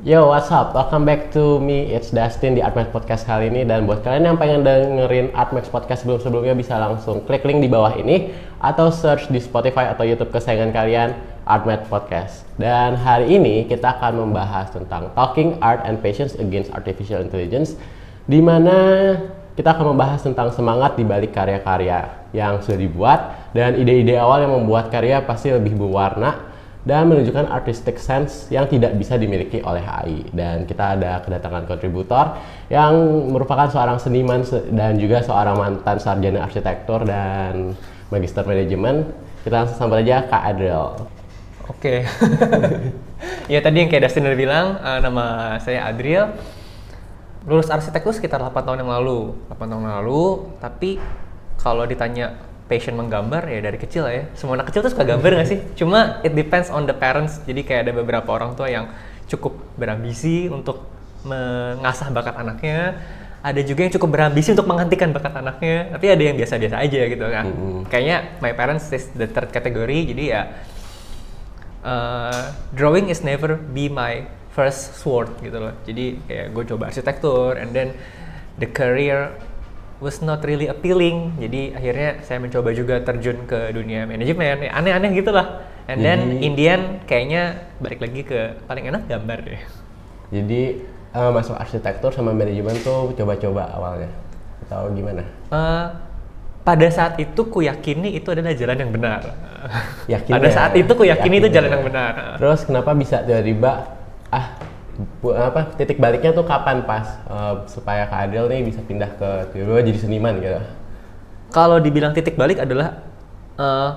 Yo, what's up? Welcome back to me, it's Dustin di Artmax Podcast kali ini. Dan buat kalian yang pengen dengerin Artmax Podcast sebelum-sebelumnya, bisa langsung klik link di bawah ini atau search di Spotify atau YouTube kesayangan kalian, Artmax Podcast. Dan hari ini kita akan membahas tentang Talking Art and Patience Against Artificial Intelligence, di mana kita akan membahas tentang semangat di balik karya-karya yang sudah dibuat dan ide-ide awal yang membuat karya pasti lebih berwarna dan menunjukkan artistic sense yang tidak bisa dimiliki oleh AI. Dan kita ada kedatangan kontributor yang merupakan seorang seniman dan juga seorang mantan sarjana arsitektur dan magister manajemen. Kita langsung sambut aja Kak Adriel. Oke. Ya tadi yang kayak Dustin udah bilang, nama saya Adriel. Lulus arsitektur sekitar 8 tahun yang lalu. 8 tahun yang lalu, tapi kalau ditanya passion menggambar ya dari kecil ya. Semua anak kecil tuh suka gambar nggak sih? Cuma it depends on the parents. Jadi kayak ada beberapa orang tua yang cukup berambisi untuk mengasah bakat anaknya. Ada juga yang cukup berambisi untuk menghentikan bakat anaknya. Tapi ada yang biasa-biasa aja gitu kan. Kayaknya my parents is the third category. Jadi ya drawing is never be my first sword gitu loh. Jadi kayak gue coba arsitektur and then the career was not really appealing. Jadi akhirnya saya mencoba juga terjun ke dunia manajemen, ya, aneh-aneh gitu lah. And then in the end kayaknya balik lagi ke paling enak gambar deh. Jadi masuk arsitektur sama manajemen tuh coba-coba awalnya atau gimana? Pada saat itu ku yakini itu adalah jalan yang benar. Yakin Pada ya? saat itu ku yakini itu jalan ya. yang benar. Terus kenapa bisa tiba-tiba titik baliknya tuh kapan pas supaya Kak Adel nih bisa pindah ke tiba-tiba jadi seniman gitu? Kalau dibilang titik balik adalah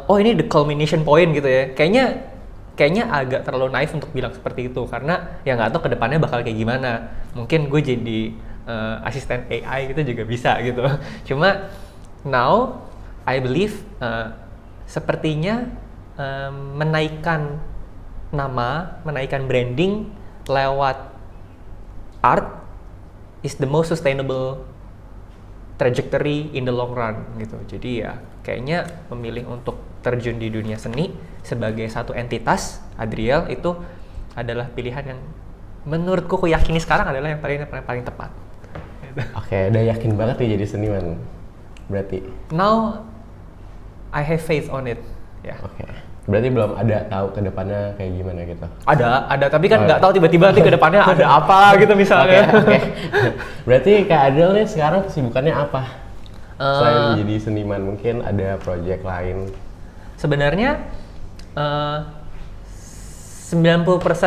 oh ini the culmination point gitu ya. Kayaknya agak terlalu naif untuk bilang seperti itu karena ya nggak tahu kedepannya bakal kayak gimana. Mungkin gue jadi asisten AI gitu juga bisa gitu. Cuma now I believe sepertinya menaikkan nama, menaikkan branding lewat art is the most sustainable trajectory in the long run gitu. Jadi ya kayaknya memilih untuk terjun di dunia seni sebagai satu entitas, Adriel, itu adalah pilihan yang menurutku aku yakini sekarang adalah yang paling tepat. Oke, udah yakin banget nih jadi seniman berarti? Now I have faith on it. Ya. Oke. Berarti belum ada tahu ke depannya kayak gimana gitu? Ada, tapi kan nggak tahu tiba-tiba nanti ke depannya ada apa gitu misalnya. Oke. Berarti Kak Adel nih sekarang kesibukannya apa? Selain jadi seniman, mungkin ada project lain? Sebenarnya 90%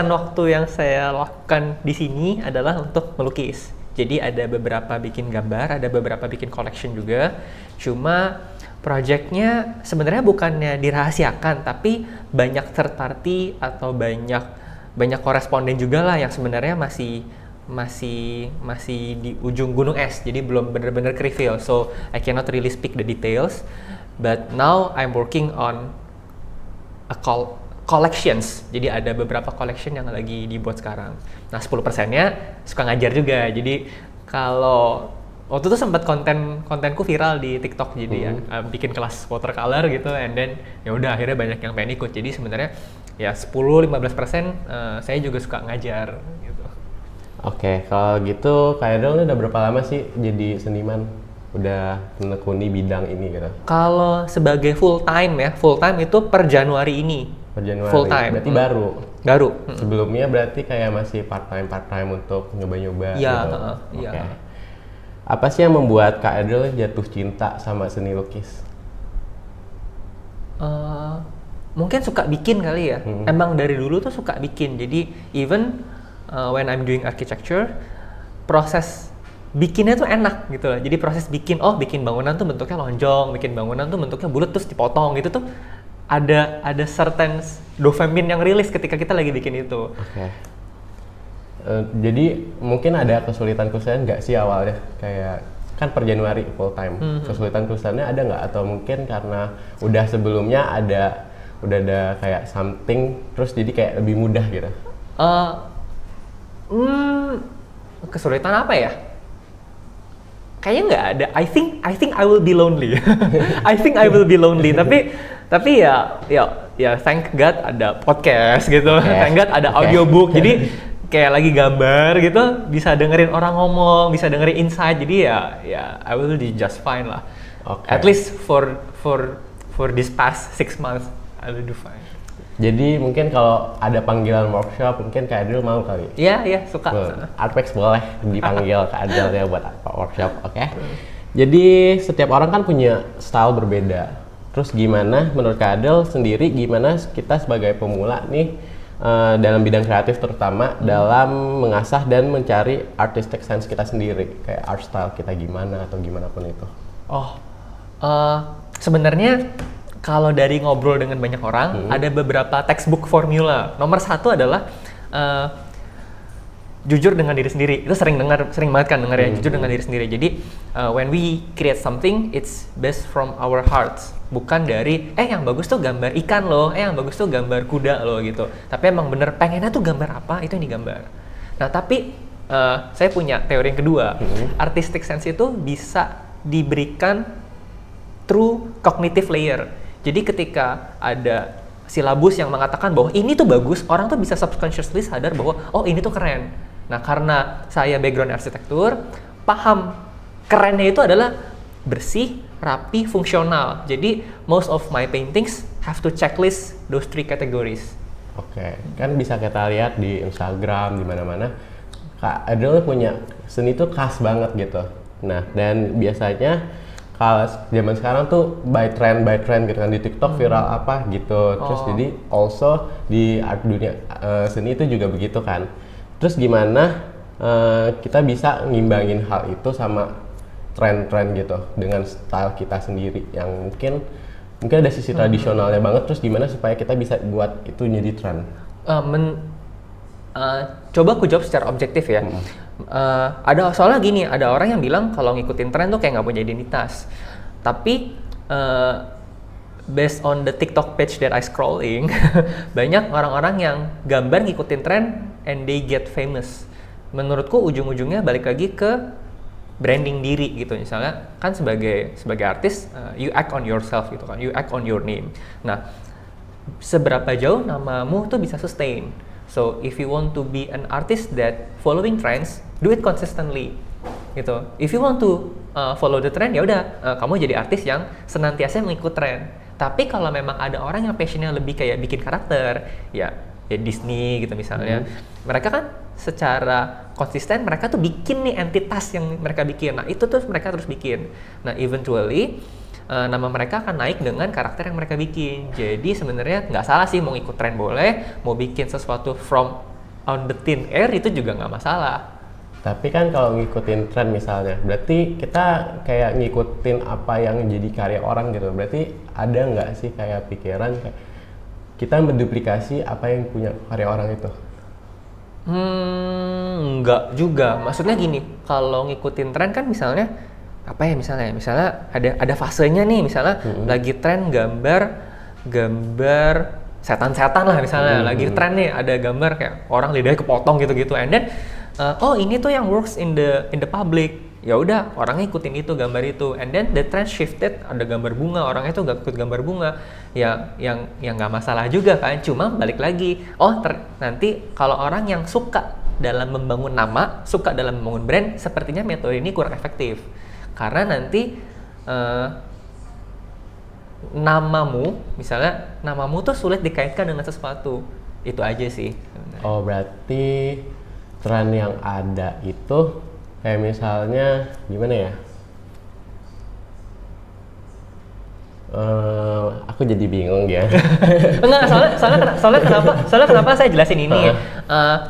waktu yang saya lakukan di sini adalah untuk melukis. Jadi ada beberapa bikin gambar, ada beberapa bikin collection juga. Cuma projectnya sebenarnya bukannya dirahasiakan, tapi banyak third party atau banyak koresponden juga lah yang sebenarnya masih di ujung gunung es, jadi belum benar-benar reveal. So I cannot really speak the details, but now I'm working on a collections. Jadi ada beberapa collection yang lagi dibuat sekarang. Nah 10%-nya suka ngajar juga. Jadi kalau waktu itu sempat kontenku viral di TikTok, jadi ya bikin kelas watercolor gitu, and then ya udah akhirnya banyak yang pengen ikut. Jadi sebenarnya ya 10-15% saya juga suka ngajar gitu. Oke, kalau gitu Kak Adel udah berapa lama sih jadi seniman? Udah menekuni bidang ini gitu? Kalau sebagai full time itu per Januari ini. Per Januari? Full time. Berarti baru? Baru. Sebelumnya berarti kayak masih part time untuk nyoba-nyoba Iya, gitu? iya. Oke. Apa sih yang membuat Kak Adel jatuh cinta sama seni lukis? Mungkin suka bikin kali ya. Emang dari dulu tuh suka bikin. Jadi even when I'm doing architecture, proses bikinnya tuh enak gitu loh. Jadi proses bikin bangunan tuh bentuknya lonjong, bikin bangunan tuh bentuknya bulat terus dipotong gitu tuh ada certain dopamine yang rilis ketika kita lagi bikin itu. Oke. Jadi mungkin ada kesulitan-kesulitan nggak sih awalnya? Kayak kan per Januari full time. Kesulitan-kesulitannya ada nggak? Atau mungkin karena udah sebelumnya udah ada kayak something terus jadi kayak lebih mudah gitu? Kesulitan apa ya? Kayaknya nggak ada. I think I will be lonely. I think I will be lonely. Tapi ya thank God ada podcast gitu. Thank God ada audiobook. Jadi kayak lagi gambar gitu, bisa dengerin orang ngomong, bisa dengerin insight. Jadi ya I will be just fine lah. At least for this past 6 months I will do fine. Jadi mungkin kalau ada panggilan workshop mungkin Kak Adil mau kali. Iya, suka. Artmax boleh dipanggil Kak Adil ya buat workshop, oke? Jadi setiap orang kan punya style berbeda. Terus gimana menurut Kak Adil sendiri, gimana kita sebagai pemula nih dalam bidang kreatif terutama dalam mengasah dan mencari artistic sense kita sendiri, kayak art style kita gimana atau gimana pun itu? Sebenarnya kalau dari ngobrol dengan banyak orang, ada beberapa textbook formula. Nomor 1 adalah jujur dengan diri sendiri. Itu sering banget kan dengar ya, jujur dengan diri sendiri. Jadi when we create something, it's based from our hearts. Bukan dari yang bagus tuh gambar ikan loh, yang bagus tuh gambar kuda loh gitu. Tapi emang bener pengennya tuh gambar apa, itu yang digambar. Nah tapi saya punya teori yang kedua. Artistic sense itu bisa diberikan through cognitive layer. Jadi ketika ada silabus yang mengatakan bahwa ini tuh bagus, orang tuh bisa subconsciously sadar bahwa oh ini tuh keren. Nah karena saya background arsitektur, paham kerennya itu adalah bersih, rapi, fungsional. Jadi most of my paintings have to checklist those 3 categories. Oke, kan bisa kita lihat di Instagram, di mana-mana Kak Adil punya seni tuh khas banget gitu. Nah, dan biasanya kalau zaman sekarang tuh by trend gitu kan, di TikTok viral apa gitu. Terus jadi also di art dunia seni itu juga begitu kan. Terus gimana kita bisa ngimbangin hal itu sama tren-tren gitu dengan style kita sendiri yang mungkin ada sisi tradisionalnya banget. Terus gimana supaya kita bisa buat itu jadi tren? Coba aku jawab secara objektif ya. Ada soalnya gini, ada orang yang bilang kalau ngikutin tren tuh kayak nggak punya identitas. Tapi based on the TikTok page that I scrolling, banyak orang-orang yang gambar ngikutin tren and they get famous. Menurutku ujung-ujungnya balik lagi ke branding diri gitu. Misalnya kan sebagai artis, you act on yourself gitu kan, you act on your name. Nah, seberapa jauh namamu tuh bisa sustain. So if you want to be an artist that following trends, do it consistently gitu. If you want to follow the trend, ya udah kamu jadi artis yang senantiasa mengikut tren. Tapi kalau memang ada orang yang passionnya lebih kayak bikin karakter, ya Disney gitu misalnya, mereka kan secara konsisten mereka tuh bikin nih entitas yang mereka bikin. Nah itu tuh mereka terus bikin. Nah eventually nama mereka akan naik dengan karakter yang mereka bikin. Jadi sebenarnya nggak salah sih mau ikut tren boleh, mau bikin sesuatu from on the thin air itu juga nggak masalah. Tapi kan kalau ngikutin tren misalnya, berarti kita kayak ngikutin apa yang jadi karya orang gitu. Berarti ada nggak sih kayak pikiran kayak kita menduplikasi apa yang punya karya orang itu? Enggak juga. Maksudnya gini, kalau ngikutin tren kan misalnya apa ya misalnya ada fasenya nih, misalnya lagi tren gambar setan-setan lah misalnya, lagi tren nih ada gambar kayak orang lidahnya kepotong gitu-gitu, and then oh ini tuh yang works in the public, ya udah orang ikutin itu gambar itu, and then the trend shifted, ada gambar bunga, orangnya tuh gak ikut gambar bunga, ya yang nggak masalah juga kan. Cuma balik lagi, nanti kalau orang yang suka dalam membangun nama, suka dalam membangun brand, sepertinya metode ini kurang efektif. Karena nanti namamu tuh sulit dikaitkan dengan sesuatu. Itu aja sih. Oh berarti tren yang ada itu kayak misalnya gimana ya? Aku jadi bingung ya. Enggak, soalnya kenapa saya jelasin ini ya?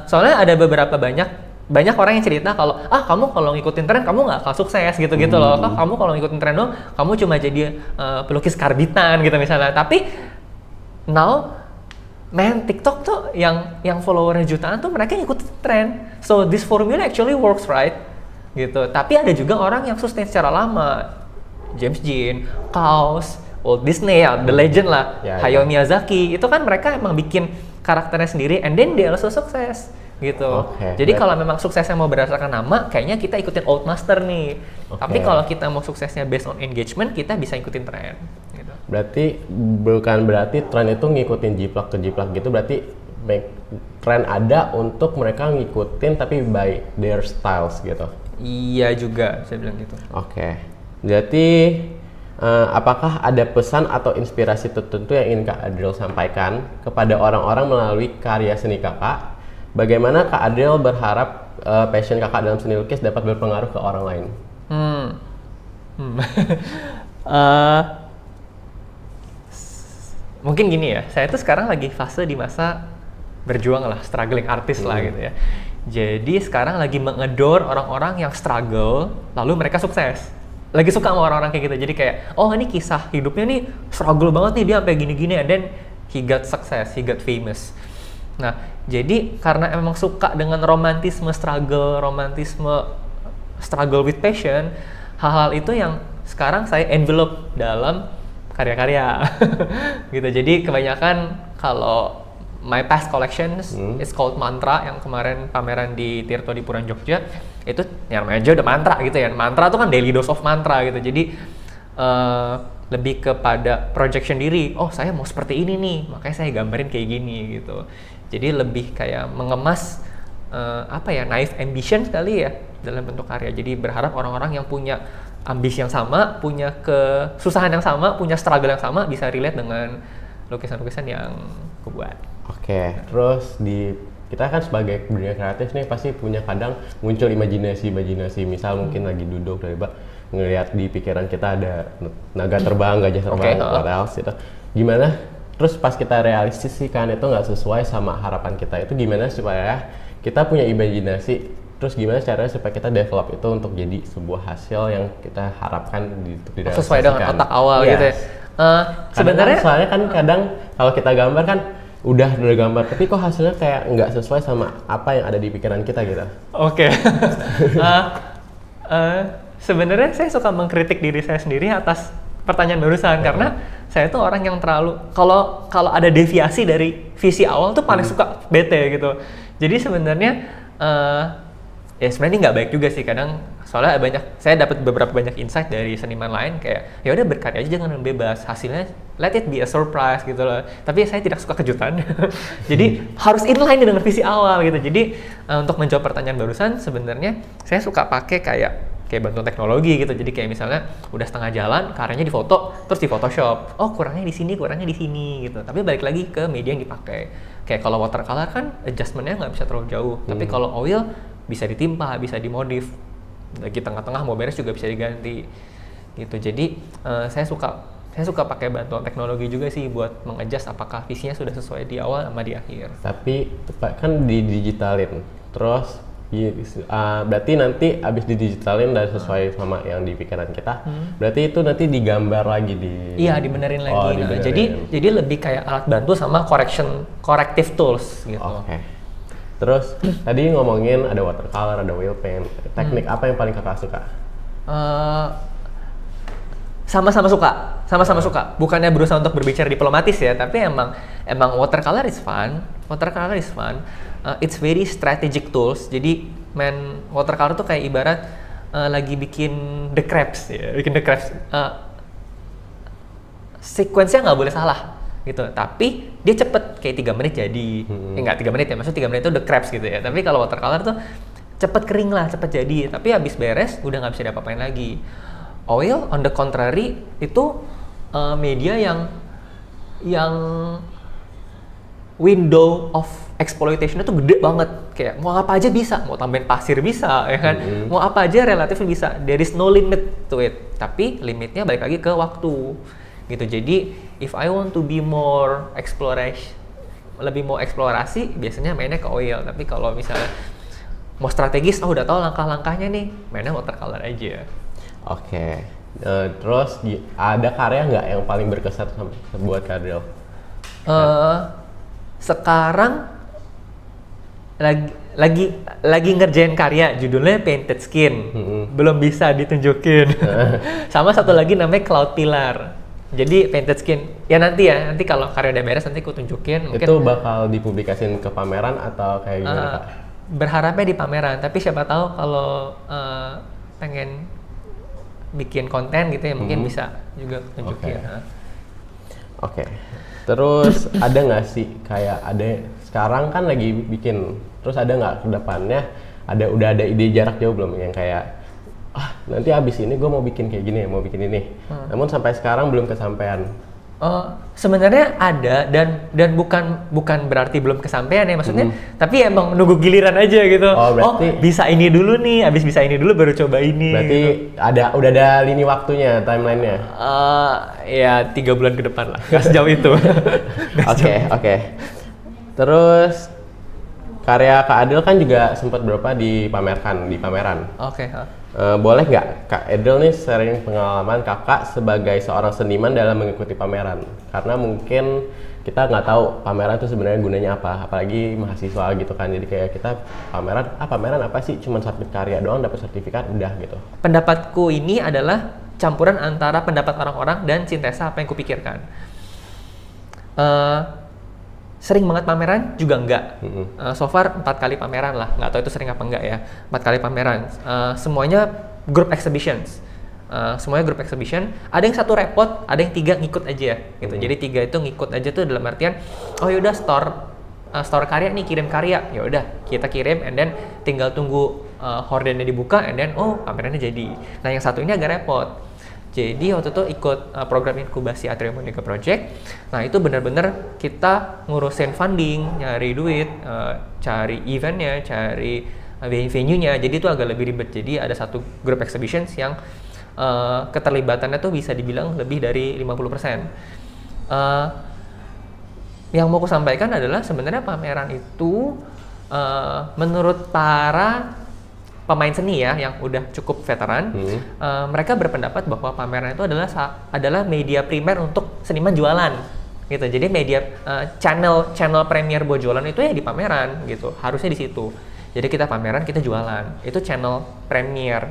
Soalnya ada banyak orang yang cerita kalau kamu kalau ngikutin tren kamu nggak akan sukses gitu loh. Kamu kalau ngikutin tren dong kamu cuma jadi pelukis karbitan gitu misalnya. Tapi now TikTok tuh yang followernya jutaan tuh mereka ngikutin tren. So this formula actually works, right? Gitu. Tapi ada juga orang yang sustain secara lama. James Jean, Kaws, Walt Disney ya, the legend lah, Hayao Miyazaki, itu kan mereka emang bikin karakternya sendiri, and then dia also sukses gitu. Jadi kalau memang suksesnya mau berdasarkan nama, kayaknya kita ikutin old master nih. Tapi kalau kita mau suksesnya based on engagement, kita bisa ikutin tren. Gitu. Berarti bukan berarti tren itu ngikutin jiplak ke jiplak gitu, berarti tren ada untuk mereka ngikutin tapi by their styles gitu. Iya juga, saya bilang gitu. Oke. Jadi apakah ada pesan atau inspirasi tertentu yang ingin Kak Adriel sampaikan kepada orang-orang melalui karya seni Kakak? Bagaimana Kak Adriel berharap passion Kakak dalam seni lukis dapat berpengaruh ke orang lain? Mungkin gini ya, saya tuh sekarang lagi fase di masa berjuang lah, struggling artist lah gitu ya. Jadi sekarang lagi mengedor orang-orang yang struggle, lalu mereka sukses. Lagi suka sama orang-orang kayak gitu. Jadi kayak, oh ini kisah hidupnya nih struggle banget nih, dia sampai gini-gini, and then he got success, he got famous. Nah, jadi karena emang suka dengan romantisme struggle with passion, hal-hal itu yang sekarang saya envelope dalam karya-karya. Gitu. Jadi kebanyakan kalau my past collections is called Mantra, yang kemarin pameran di Tirto di Puran Jogja, itu yang namanya aja udah mantra gitu ya. Mantra tuh kan daily dose of mantra gitu. Jadi lebih kepada projection diri. Oh, saya mau seperti ini nih, makanya saya gambarin kayak gini gitu. Jadi lebih kayak mengemas naive ambition sekali ya dalam bentuk karya. Jadi berharap orang-orang yang punya ambisi yang sama, punya kesusahan yang sama, punya struggle yang sama bisa relate dengan lukisan-lukisan yang aku buat. Oke, terus kita kan sebagai dunia kreatif nih pasti punya kadang muncul imajinasi, misal mungkin lagi duduk ngelihat di pikiran kita ada naga terbang, gajah terbang, what else gitu. Gimana? Terus pas kita realistis sih kan itu nggak sesuai sama harapan kita, itu gimana supaya kita punya imajinasi, terus gimana caranya supaya kita develop itu untuk jadi sebuah hasil yang kita harapkan direalisasikan. Sesuai dengan otak awal gitu ya. Sebenarnya soalnya kan kadang kalau kita gambar kan udah gambar, tapi kok hasilnya kayak nggak sesuai sama apa yang ada di pikiran kita gitu. Oke. Sebenarnya saya suka mengkritik diri saya sendiri atas pertanyaan barusan, karena saya tuh orang yang terlalu kalau ada deviasi dari visi awal tuh paling suka bete gitu. Jadi sebenarnya ya sebenarnya ini nggak baik juga sih kadang, soalnya saya dapat beberapa banyak insight dari seniman lain kayak ya udah berkarya aja jangan bebas, hasilnya let it be a surprise gitu loh. Tapi saya tidak suka kejutan. Jadi harus inline dengan visi awal gitu. Jadi untuk menjawab pertanyaan barusan, sebenarnya saya suka pakai kayak bantuan teknologi gitu. Jadi kayak misalnya udah setengah jalan, karyanya difoto, terus di Photoshop. Oh kurangnya di sini gitu. Tapi balik lagi ke media yang dipakai. Kayak kalau watercolor kan adjustmentnya nggak bisa terlalu jauh. Tapi kalau oil bisa ditimpa, bisa dimodif. Lagi tengah-tengah mau beres juga bisa diganti. Gitu. Jadi saya suka pakai bantuan teknologi juga sih buat mengadjust apakah visinya sudah sesuai di awal sama di akhir. Tapi kan didigitalin, terus berarti nanti abis didigitalin dan sesuai sama yang di pikiran kita, berarti itu nanti digambar lagi dibenerin lagi. Jadi lebih kayak alat bantu sama corrective tools gitu. Oke. Terus tadi ngomongin ada watercolor, ada oil paint. Teknik apa yang paling kakak suka? Sama-sama suka. Bukannya berusaha untuk berbicara diplomatis ya, tapi emang watercolor is fun. It's very strategic tools. Jadi watercolor tuh kayak ibarat lagi bikin The Crafts ya, sequence-nya nggak boleh salah gitu. Tapi dia cepet kayak 3 menit jadi. Nggak 3 menit ya, maksudnya 3 menit itu The Crafts gitu ya. Tapi kalau watercolor tuh cepet kering lah, cepet jadi. Tapi habis beres udah nggak bisa diapa-apain lagi. Oil on the contrary itu media yang window of exploitation itu gede banget, kayak mau apa aja bisa, mau tambahin pasir bisa, ya kan, mau apa aja relatif bisa, there is no limit to it, tapi limitnya balik lagi ke waktu, gitu. Jadi if I want to be more lebih mau eksplorasi, biasanya mainnya ke oil, tapi kalau misalnya mau strategis, udah tahu langkah-langkahnya nih, mainnya watercolor aja. Oke. Terus ada karya nggak yang paling berkesan buat Kak Adriel? Sekarang lagi ngerjain karya judulnya Painted Skin, belum bisa ditunjukin. Sama satu lagi namanya Cloud Pillar. Jadi Painted Skin ya nanti kalau karya udah beres nanti aku tunjukin. Mungkin itu bakal dipublikasin ke pameran atau kayak gimana Kak? Berharapnya di pameran, tapi siapa tahu kalau pengen bikin konten gitu ya mungkin bisa juga tunjukin. Oke. Terus ada nggak sih kayak ada sekarang kan lagi bikin, terus ada nggak ke depannya udah ada ide jarak jauh belum yang kayak nanti abis ini gue mau bikin kayak gini, mau bikin ini. Namun sampai sekarang belum kesampaian. Sebenarnya ada dan bukan berarti belum kesampaian ya maksudnya, tapi emang nunggu giliran aja gitu. Berarti bisa ini dulu nih, abis bisa ini dulu baru coba ini. Berarti gitu. udah ada lini waktunya, timelinenya. Ya 3 bulan ke depan lah, nggak sejauh itu. Oke. Terus karya Kak Adil kan juga sempat dipamerkan di pameran. Oke. Boleh nggak Kak Adil nih sharing pengalaman kakak sebagai seorang seniman dalam mengikuti pameran? Karena mungkin kita nggak tahu pameran itu sebenarnya gunanya apa, apalagi mahasiswa gitu kan. Jadi kayak kita pameran apa sih? Cuman submit karya doang, dapat sertifikat, udah gitu. Pendapatku ini adalah campuran antara pendapat orang-orang dan sintesa apa yang kupikirkan. Sering banget pameran juga enggak. So far 4 kali pameran lah, nggak tahu itu sering apa enggak ya. 4 kali pameran, semuanya group exhibitions. Semuanya group exhibition. Ada yang 1 repot, ada yang 3 ngikut aja gitu. Jadi 3 itu ngikut aja tuh dalam artian, oh yaudah store karya nih, kirim karya, ya udah kita kirim, and then tinggal tunggu hordennya dibuka, and then pamerannya jadi. Nah yang satu ini agak repot. Jadi waktu itu ikut program inkubasi Atrium Monica Project. Nah itu benar-benar kita ngurusin funding, nyari duit, cari eventnya, cari venue-nya. Jadi itu agak lebih ribet. Jadi ada satu group exhibitions yang keterlibatannya tuh bisa dibilang lebih dari 50%. Yang mau aku sampaikan adalah sebenarnya pameran itu menurut para pemain seni ya yang udah cukup veteran, mereka berpendapat bahwa pameran itu adalah media primer untuk seniman jualan gitu. Jadi media channel premier buat jualan itu ya di pameran gitu, harusnya di situ. Jadi kita pameran, kita jualan, itu channel primer,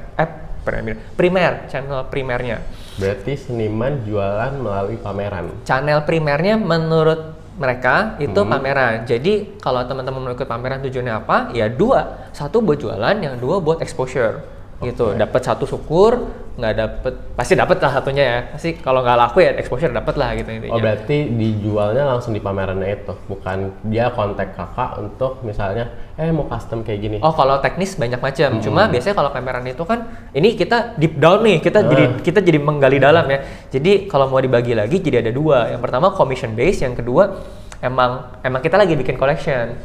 channel primernya. Berarti seniman jualan melalui pameran. Channel primernya menurut mereka itu pameran. Jadi kalau teman-teman mau ikut pameran tujuannya apa? Ya 2, 1 buat jualan, yang 2 buat exposure. Gitu. Dapat 1 syukur, nggak dapet pasti dapat lah satunya ya. Pasti kalau nggak laku ya exposure dapat lah gitu intinya. Berarti dijualnya langsung di pamerannya itu, bukan dia kontak kakak untuk misalnya mau custom kayak gini. Kalau teknis banyak macam. Cuma biasanya kalau pameran itu kan ini kita deep down nih, kita jadi menggali dalam ya. Jadi kalau mau dibagi lagi jadi ada 2. Yang pertama commission base, yang kedua emang kita lagi bikin collection.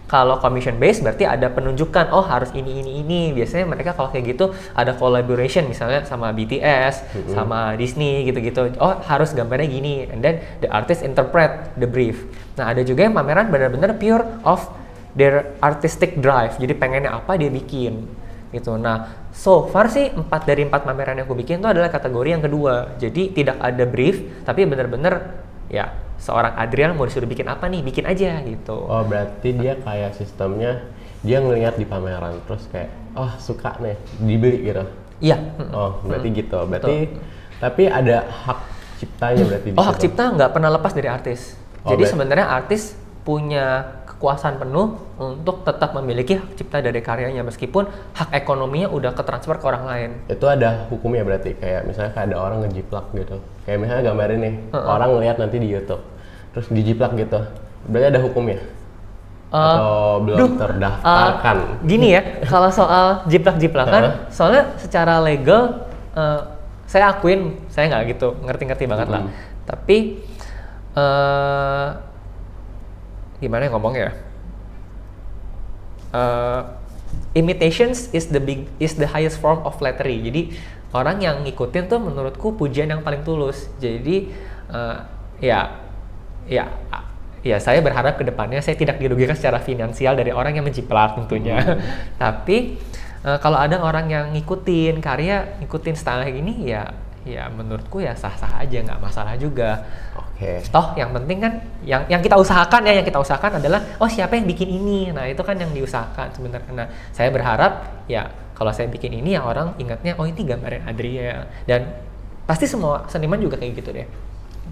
Kalau commission base berarti ada penunjukan, harus ini. Biasanya mereka kalau kayak gitu ada collaboration misalnya sama BTS, sama Disney gitu-gitu. Harus gambarnya gini, and then the artist interpret the brief. Nah ada juga yang pameran benar-benar pure of their artistic drive. Jadi pengennya apa dia bikin gitu. Nah so far sih 4 dari 4 pameran yang aku bikin itu adalah kategori yang kedua. Jadi tidak ada brief, tapi benar-benar ya seorang Adrian mau disuruh bikin apa nih, bikin aja gitu. Berarti dia kayak sistemnya dia ngelihat di pameran terus kayak suka nih dibeli gitu. Iya. Berarti gitu. Berarti tapi ada hak ciptanya berarti. Hak cipta nggak pernah lepas dari artis. Jadi sebenarnya artis punya kekuasaan penuh untuk tetap memiliki hak cipta dari karyanya meskipun hak ekonominya udah ketransfer ke orang lain. Itu ada hukumnya berarti, kayak misalnya ada orang ngejiplak gitu. Kayak misalnya gambarin nih, orang ngeliat nanti di YouTube, terus dijiplak gitu. Berarti ada hukumnya? Atau belum terdaftarkan? Gini ya, kalau soal jiplak-jiplakan, soalnya secara legal saya akuin saya nggak gitu ngerti-ngerti banget lah. Tapi gimana ngomongnya? Imitations is the highest form of flattery. Jadi orang yang ngikutin tuh menurutku pujian yang paling tulus. Jadi ya saya berharap kedepannya saya tidak dirugikan secara finansial dari orang yang menjiplak tentunya. Tapi kalau ada orang yang ngikutin karya, ngikutin style gini ya menurutku ya sah-sah aja, nggak masalah juga. Toh yang penting kan yang kita usahakan adalah siapa yang bikin ini. Nah itu kan yang diusahakan sebenarnya. Nah saya berharap ya kalau saya bikin ini ya orang ingatnya ini gambaran Adria, dan pasti semua seniman juga kayak gitu deh.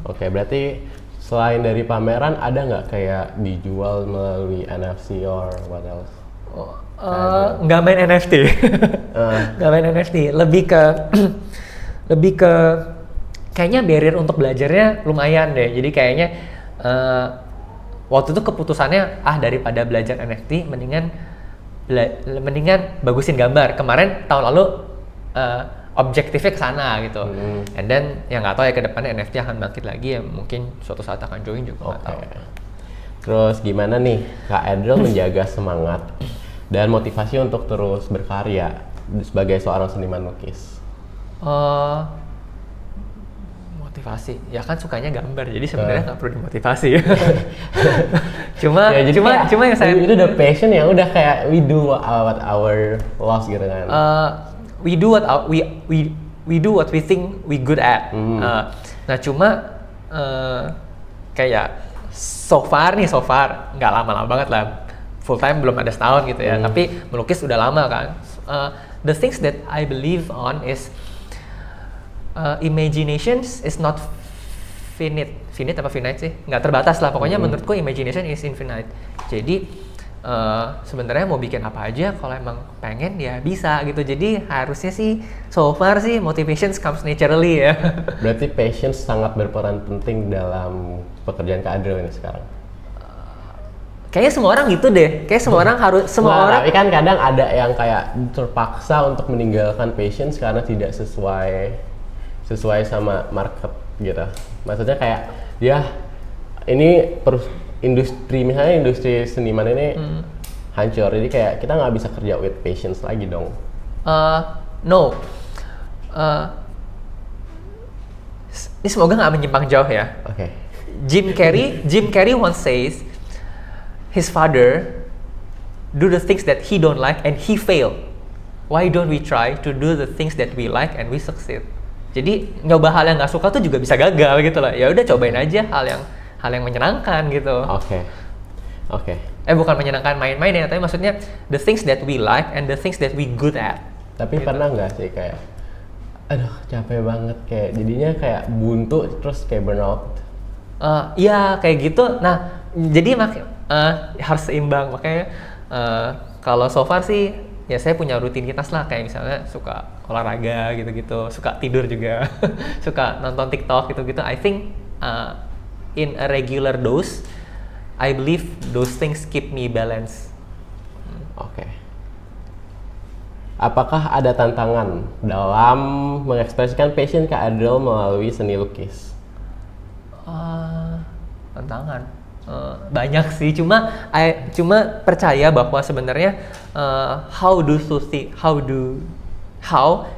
Berarti selain dari pameran ada nggak kayak dijual melalui NFC or what else? Nggak main NFT. Nggak main NFT, lebih ke kayaknya barrier untuk belajarnya lumayan deh. Jadi kayaknya waktu itu keputusannya daripada belajar NFT mendingan bagusin gambar. Kemarin tahun lalu objektifnya ke sana gitu. And then yang nggak tahu ya ke depannya NFT akan bangkit lagi ya, mungkin suatu saat akan join juga nggak tahu. Terus gimana nih Kak Adriel menjaga semangat dan motivasi untuk terus berkarya sebagai seorang seniman lukis? Motivasi ya kan sukanya gambar, jadi sebenarnya nggak perlu dimotivasi. cuma yang saya itu udah passion yang udah kayak we do what our loves gitu kan. We do what we think we good at. Nah cuma kayak so far nggak lama-lama banget lah, full time belum ada setahun gitu ya. Tapi melukis udah lama kan. The things that I believe on is imaginations is not finite apa finite sih? Nggak terbatas lah. Pokoknya menurutku imagination is infinite. Jadi sebenarnya mau bikin apa aja kalau emang pengen ya bisa gitu. Jadi harusnya sih so far sih motivation comes naturally ya. Berarti passion sangat berperan penting dalam pekerjaan Kak Adriel ini sekarang. Kayaknya semua orang gitu deh. Kayak semua orang harus orang. Tapi kan kadang ada yang kayak terpaksa untuk meninggalkan passion karena tidak sesuai sama market gitu. Maksudnya kayak ya ini industri seniman ini hancur, jadi kayak kita nggak bisa kerja with patience lagi dong. No. Ini semoga nggak menyimpang jauh ya. Oke. Jim Carrey once says his father do the things that he don't like and he fail. Why don't we try to do the things that we like and we succeed? Jadi nyoba hal yang nggak suka tuh juga bisa gagal gitu lah. Ya udah cobain aja hal yang menyenangkan gitu. Oke. Bukan menyenangkan main-main ya, tapi maksudnya the things that we like and the things that we good at. Tapi gitu. pernah nggak sih kayak, aduh capek banget kayak jadinya kayak buntu terus kayak burnout? Iya kayak gitu. Nah jadi harus seimbang, makanya kalau so far sih ya saya punya rutinitas lah, kayak misalnya suka olahraga gitu-gitu, suka tidur juga, suka nonton TikTok gitu-gitu. I think in a regular dose, I believe those things keep me balanced. Oke. Apakah ada tantangan dalam mengekspresikan passion Kak Adriel melalui seni lukis? Tantangan banyak sih, cuma percaya bahwa sebenarnya how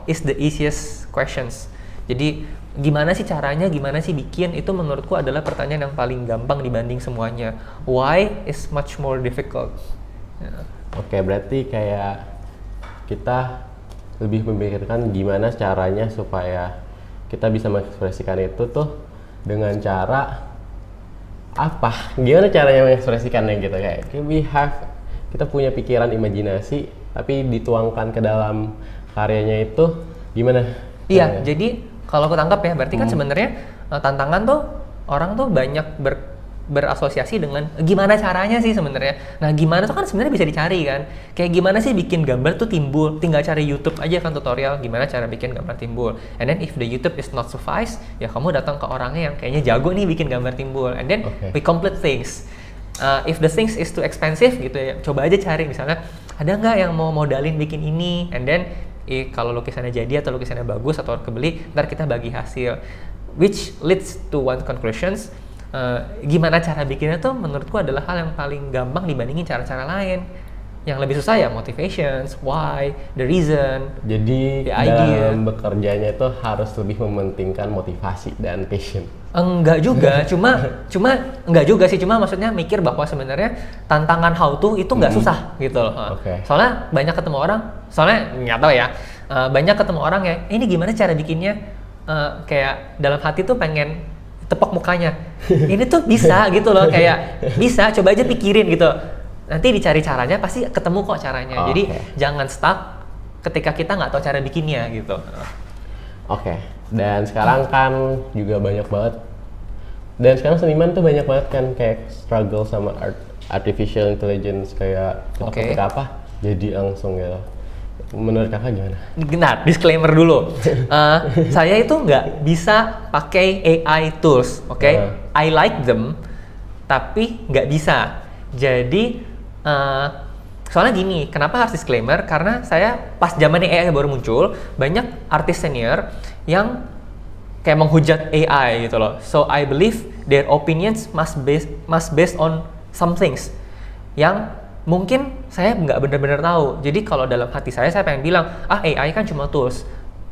is the easiest questions. Jadi gimana sih caranya, gimana sih bikin, itu menurutku adalah pertanyaan yang paling gampang dibanding semuanya. Why is much more difficult. Oke, berarti kayak kita lebih memikirkan gimana caranya supaya kita bisa mengekspresikan itu tuh dengan cara apa? Gimana caranya mengekspresikannya gitu, kayak kita punya pikiran, imajinasi, tapi dituangkan ke dalam karyanya itu gimana? Iya, jadi kalau aku tangkap ya, berarti kan sebenarnya tantangan tuh orang tuh banyak berasosiasi dengan gimana caranya sih sebenarnya. Nah, gimana tuh kan sebenarnya bisa dicari kan. Kayak gimana sih bikin gambar tuh timbul? Tinggal cari YouTube aja kan tutorial gimana cara bikin gambar timbul. And then if the YouTube is not suffice, ya kamu datang ke orangnya yang kayaknya jago nih bikin gambar timbul. And then we complete things. If the things is too expensive gitu ya, coba aja cari misalnya ada nggak yang mau modalin bikin ini. And then kalau lukisannya jadi atau lukisannya bagus atau kebeli, ntar kita bagi hasil. Which leads to one conclusions. Gimana cara bikinnya tuh menurutku adalah hal yang paling gampang dibandingin cara-cara lain. Yang lebih susah ya motivations, why, the reason. Jadi the idea. Dalam bekerjanya itu harus lebih mementingkan motivasi dan passion. Enggak juga, cuma enggak juga sih, cuma maksudnya mikir bahwa sebenarnya tantangan how to itu nggak susah gitu loh. Soalnya banyak ketemu orang, soalnya nggak tahu ya, banyak ketemu orang ya, ini gimana cara bikinnya, kayak dalam hati tuh pengen tepok mukanya. Ini tuh bisa gitu loh, kayak bisa, coba aja pikirin gitu. Nanti dicari caranya pasti ketemu kok caranya. Jadi jangan stuck ketika kita nggak tahu cara bikinnya gitu. Oke. Dan sekarang kan juga banyak banget. Dan sekarang seniman tuh banyak banget kan kayak struggle sama artificial intelligence, kayak ketika apa jadi langsung gitu. Menurut kakak gimana? Nah, disclaimer dulu. Saya itu nggak bisa pakai AI tools, oke? I like them, tapi nggak bisa. Jadi soalnya gini, kenapa harus disclaimer? Karena saya pas zamannya AI baru muncul, banyak artis senior yang kayak menghujat AI gitu loh. So I believe their opinions must based on some things yang mungkin saya nggak benar-benar tahu. Jadi kalau dalam hati saya pengen bilang, AI kan cuma tools.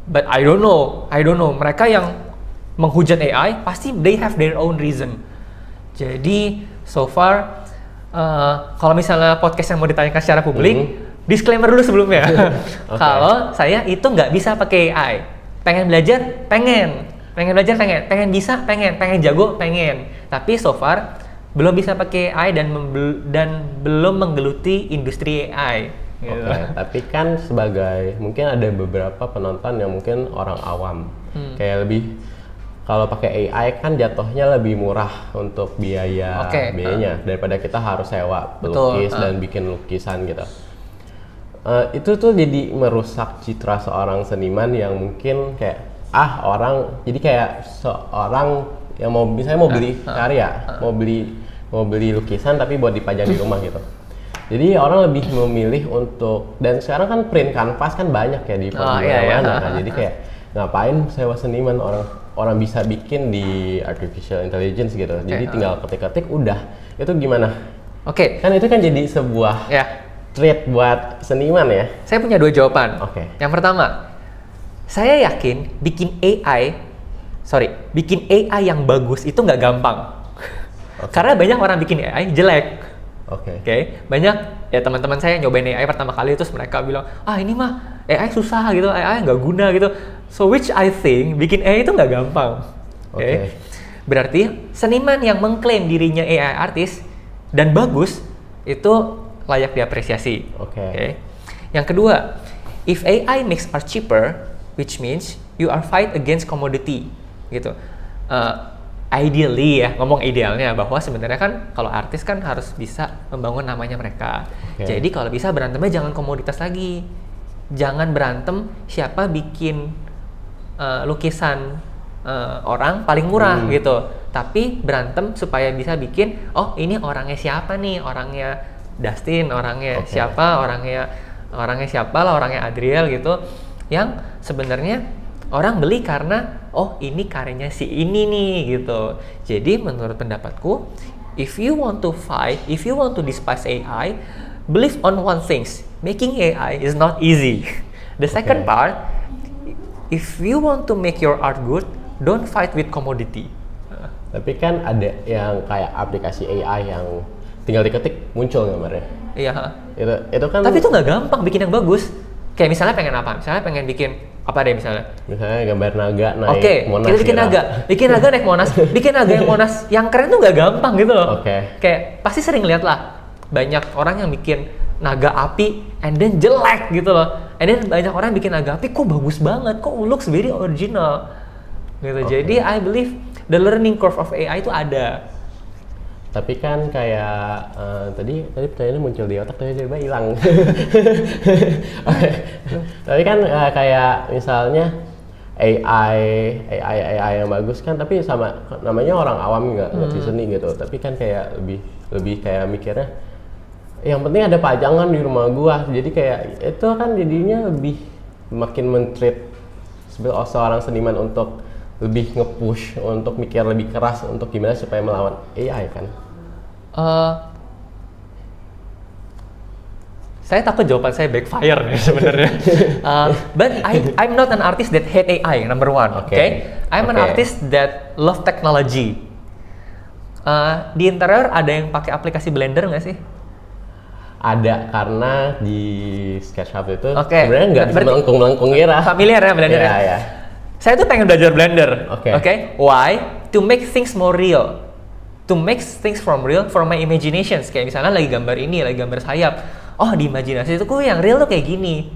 But I don't know. Mereka yang menghujat AI pasti they have their own reason. Jadi so far kalau misalnya podcast yang mau ditanyakan secara publik, disclaimer dulu sebelumnya. Okay. Kalau saya itu nggak bisa pakai AI. Pengen belajar, pengen bisa, pengen jago, pengen. Tapi so far belum bisa pakai AI dan belum menggeluti industri AI. Gitu. Okay. Tapi kan sebagai mungkin ada beberapa penonton yang mungkin orang awam, kayak lebih kalau pakai AI kan jatuhnya lebih murah untuk biayanya daripada kita harus sewa pelukis dan bikin lukisan gitu. Itu tuh jadi merusak citra seorang seniman yang mungkin kayak jadi kayak seorang yang mau beli karya, mau beli lukisan tapi buat dipajang di rumah gitu. Jadi orang lebih memilih untuk, dan sekarang kan print canvas kan banyak ya di mana-mana kan. Jadi kayak ngapain sewa seniman, orang bisa bikin di artificial intelligence gitu. Jadi tinggal ketik-ketik udah. Itu gimana? Kan itu kan jadi sebuah treat buat seniman ya. Saya punya 2 jawaban. Yang pertama, saya yakin bikin AI yang bagus itu nggak gampang. Karena banyak orang bikin AI jelek. Banyak ya teman-teman saya nyobain AI pertama kali terus mereka bilang, ini mah AI susah gitu, AI nggak guna gitu. So which I think bikin AI itu nggak gampang. Berarti seniman yang mengklaim dirinya AI artis dan bagus itu layak diapresiasi. Yang kedua, if AI makes art cheaper, which means you are fight against commodity gitu. Ideally ya, ngomong idealnya bahwa sebenarnya kan kalau artis kan harus bisa membangun namanya mereka. Jadi kalau bisa berantemnya jangan komoditas lagi. Jangan berantem siapa bikin lukisan orang paling murah gitu. Tapi berantem supaya bisa bikin, ini orangnya siapa nih? Orangnya Dustin, orangnya siapa? Orangnya siapa lah, orangnya Adriel gitu. Yang sebenarnya orang beli karena ini karyanya si ini nih gitu. Jadi menurut pendapatku, if you want to despise AI, believe on one things, making AI is not easy. The second part, if you want to make your art good, don't fight with commodity. Tapi kan ada yang kayak aplikasi AI yang tinggal diketik muncul gambarnya. Itu kan. Tapi itu nggak gampang bikin yang bagus. Kayak misalnya pengen apa? Misalnya pengen bikin apa deh misalnya? Misalnya gambar naga naik Monas. Kita bikin naga naik Monas. Bikin naga yang Monas yang keren tuh nggak gampang gitu loh. Kayak pasti sering lihat lah banyak orang yang bikin naga api and then jelek gitu loh. And then banyak orang bikin naga api kok bagus banget, kok looks very original gitu. Jadi I believe the learning curve of AI itu ada. Tapi kan kayak tadi pertanyaannya muncul di otak tiba-tiba hilang. Tapi kan kayak misalnya AI yang bagus kan, tapi sama namanya orang awam nggak ngerti seni gitu. Tapi kan kayak lebih kayak mikirnya, yang penting ada pajangan di rumah gua. Jadi kayak itu kan jadinya lebih makin men-treat seorang seniman untuk lebih nge-push untuk mikir lebih keras untuk gimana supaya melawan AI kan. Saya takut jawaban saya backfire nih sebenarnya. But I'm not an artist that hate AI, number one. I'm an artist that love technology. Di interior ada yang pakai aplikasi Blender nggak sih? Ada, karena di SketchUp itu sebenarnya nggak melengkung-melengkung kira. Familiar ya Blender ya? Saya tuh pengen belajar Blender. Why? To make things more real. To make things from my imaginations. Kayak misalnya lagi gambar ini, lagi gambar sayap. Di imajinasi itu yang real tuh kayak gini.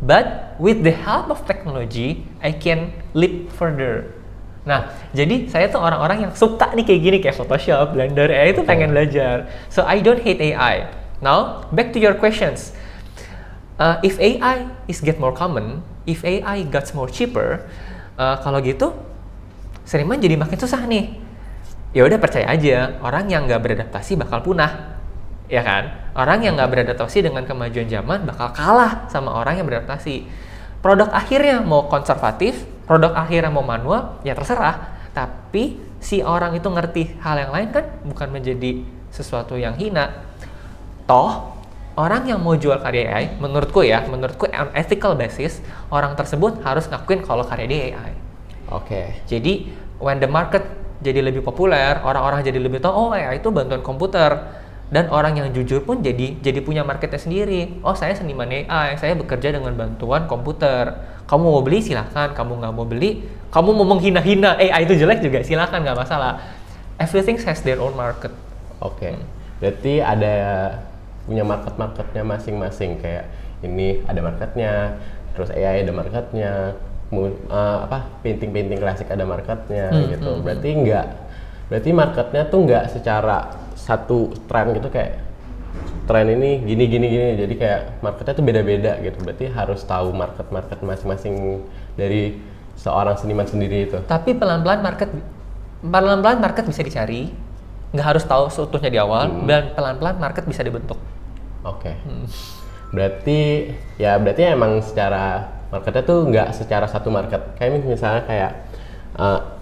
But with the help of technology, I can leap further. Nah, jadi saya tuh orang-orang yang suka nih kayak gini, kayak Photoshop, Blender, itu pengen belajar. So I don't hate AI. Now, back to your questions. If AI is get more common, if AI gets more cheaper, kalau gitu, seniman jadi makin susah nih. ya udah percaya aja, orang yang nggak beradaptasi bakal punah, ya kan? Orang yang nggak beradaptasi dengan kemajuan zaman bakal kalah sama orang yang beradaptasi. Produk akhirnya mau konservatif, produk akhirnya mau manual, ya terserah. Tapi si orang itu ngerti hal yang lain kan bukan menjadi sesuatu yang hina. Toh, orang yang mau jual karya AI, menurutku on ethical basis, orang tersebut harus ngakuin kalau karya dia AI. Oke. Jadi, when the market jadi lebih populer, orang-orang jadi lebih tahu, oh AI itu bantuan komputer. Dan orang yang jujur pun jadi punya marketnya sendiri. Oh, saya seniman AI, saya bekerja dengan bantuan komputer. Kamu mau beli silahkan, kamu nggak mau beli, kamu mau menghina-hina AI itu jelek juga silahkan, nggak masalah. Everything has their own market. Oke. Berarti ada punya marketnya masing-masing, kayak ini ada marketnya, terus AI ada marketnya, painting klasik ada marketnya gitu. Berarti marketnya tuh nggak secara satu tren gitu, kayak tren ini gini, jadi kayak marketnya tuh beda-beda gitu. Berarti harus tahu market masing-masing dari seorang seniman sendiri itu. Tapi pelan-pelan market bisa dicari, nggak harus tahu seutuhnya di awal, dan pelan-pelan market bisa dibentuk. Oke. Berarti emang secara marketnya tuh nggak secara satu market. Kayak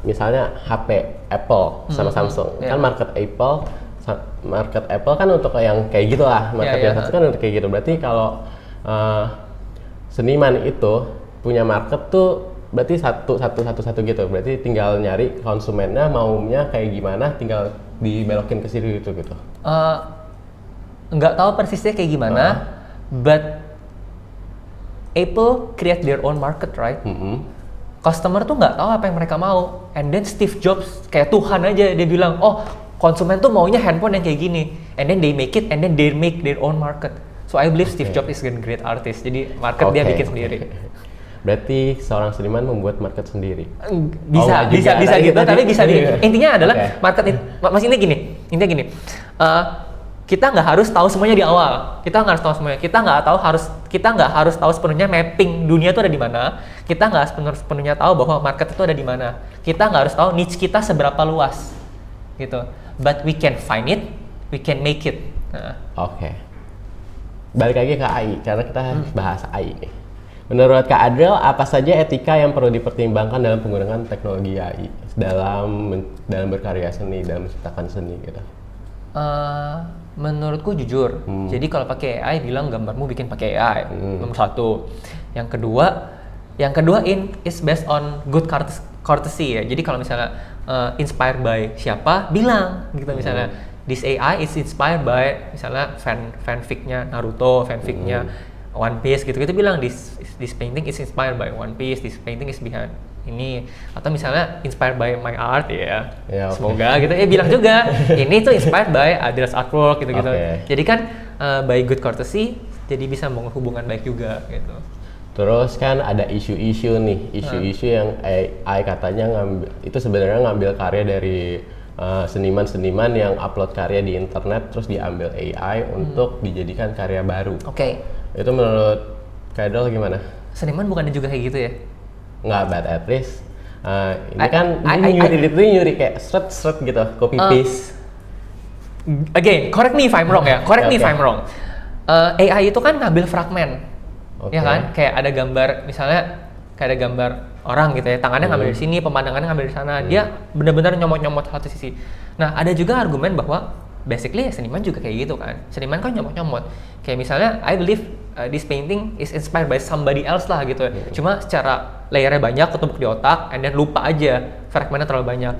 misalnya HP Apple sama Samsung. Kan market Apple kan untuk yang kayak gitulah, market yang satu kan untuk kayak gitu. Berarti kalau seniman itu punya market tuh berarti satu gitu. Berarti tinggal nyari konsumennya maunya kayak gimana, tinggal dibelokin ke situ gitu. Nggak tahu persisnya kayak gimana, but Apple create their own market, right? Customer tuh nggak tahu apa yang mereka mau, and then Steve Jobs kayak Tuhan aja, dia bilang, oh konsumen tuh maunya handphone yang kayak gini, and then they make it, and then they make their own market. So I believe Steve Jobs is a great artist, jadi market dia bikin sendiri. Berarti seorang seniman membuat market sendiri. Bisa gitu, tapi bisa intinya adalah market maksudnya intinya gini. Kita nggak harus tahu semuanya di awal. Kita nggak harus tahu sepenuhnya mapping dunia itu ada di mana. Kita nggak sepenuhnya tahu bahwa market itu ada di mana. Kita nggak harus tahu niche kita seberapa luas, gitu. But we can find it, we can make it. Oke. Balik lagi ke AI, karena kita bahas AI nih. Menurut Kak Adriel, apa saja etika yang perlu dipertimbangkan dalam penggunaan teknologi AI dalam berkarya seni, dalam menciptakan seni gitu? Menurutku jujur. Jadi kalau pakai AI, bilang gambarmu bikin pakai AI. Nomor satu. Yang kedua is based on good courtesy ya. Jadi kalau misalnya inspired by siapa, bilang gitu misalnya. This AI is inspired by misalnya fanficnya Naruto, fanficnya One Piece gitu-gitu, bilang this painting is inspired by One Piece, this painting is behind ini, atau misalnya inspired by my art ya, semoga gitu, bilang juga ini tuh inspired by Adriel's artwork gitu-gitu. Jadi kan by good courtesy, jadi bisa membangun hubungan baik juga gitu. Terus kan ada isu-isu yang AI katanya itu sebenarnya ngambil karya dari seniman-seniman yang upload karya di internet terus diambil AI untuk dijadikan karya baru. Itu menurut Kak Adriel gimana? Seniman bukannya juga kayak gitu ya? Nggak, but at least ini nyuri kayak seret gitu, copy paste. Again, correct me if I'm wrong ya. AI itu kan ngambil fragmen, ya kan? Kayak ada gambar, misalnya kayak ada gambar orang gitu ya, tangannya ngambil di sini, pemandangannya ngambil di sana. Dia benar-benar nyomot-nyomot satu sisi. Nah, ada juga argumen bahwa basically seniman juga kayak gitu kan. Seniman kan nyomot-nyomot. Kayak misalnya, I believe this painting is inspired by somebody else lah gitu ya. Cuma secara layernya banyak, ketumpuk di otak, and then lupa aja, fragmennya terlalu banyak.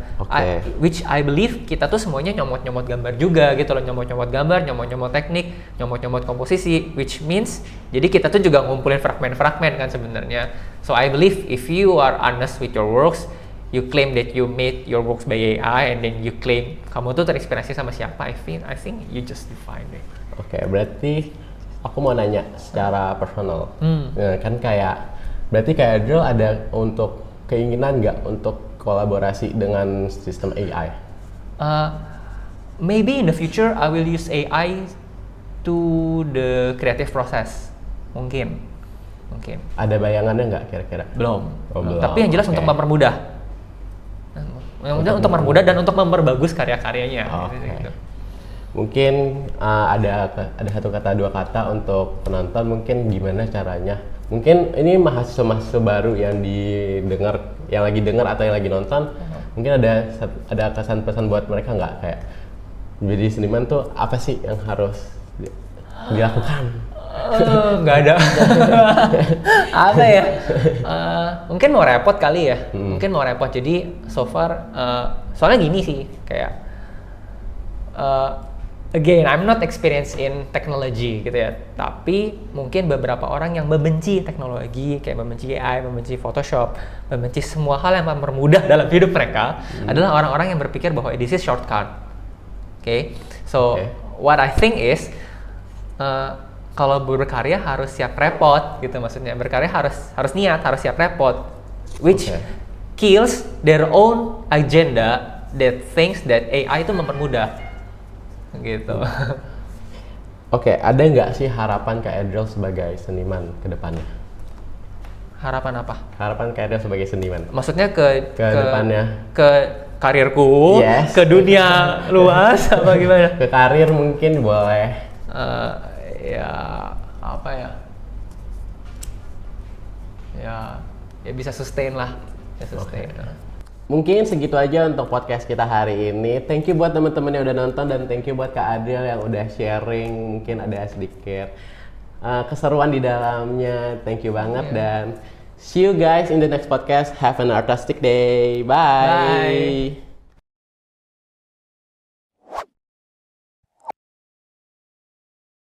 Which I believe kita tuh semuanya nyomot-nyomot gambar juga gitu loh. Nyomot-nyomot gambar, nyomot-nyomot teknik, nyomot-nyomot komposisi. Which means, jadi kita tuh juga ngumpulin fragmen-fragmen kan sebenarnya. So I believe if you are honest with your works, you claim that you made your works by AI, and then you claim kamu tuh terinspirasi sama siapa, I think you just define it. Berarti aku mau nanya secara personal. Kan berarti kayak Adriel ada untuk keinginan nggak untuk kolaborasi dengan sistem AI? Maybe in the future I will use AI to the creative process. Mungkin. Ada bayangannya nggak kira-kira? Belum. Tapi yang jelas untuk mempermudah. Kemudian untuk mempermudah dan untuk memperbagus karya-karyanya. Gitu. Mungkin ada satu kata dua kata untuk penonton, mungkin gimana caranya? Mungkin ini mahasiswa baru yang lagi dengar atau yang lagi nonton, mungkin ada kesan pesan buat mereka nggak, kayak jadi seniman tuh apa sih yang harus dilakukan? Nggak ada. Apa ya? Mungkin mau repot kali ya. Mungkin mau repot. Jadi so far, soalnya gini sih, kayak again, I'm not experienced in technology gitu ya. Tapi mungkin beberapa orang yang membenci teknologi, kayak membenci AI, membenci Photoshop, membenci semua hal yang mempermudah dalam hidup mereka, adalah orang-orang yang berpikir bahwa this is shortcut. What I think is, kalau berkarya harus siap repot gitu, maksudnya berkarya harus niat, harus siap repot, which kills their own agenda that thinks that AI itu mempermudah gitu. Ada nggak sih harapan Kak Adriel sebagai seniman ke depannya? Harapan apa? Harapan Kak Adriel sebagai seniman. Maksudnya ke depannya? Ke karirku, ke dunia luas apa gimana? Ke karir mungkin boleh. Ya apa ya? Ya bisa sustain lah, ya sustain. Mungkin segitu aja untuk podcast kita hari ini. Thank you buat teman-teman yang udah nonton, dan thank you buat Kak Adriel yang udah sharing. Mungkin ada sedikit keseruan di dalamnya. Thank you banget dan see you guys in the next podcast. Have an artistic day. Bye.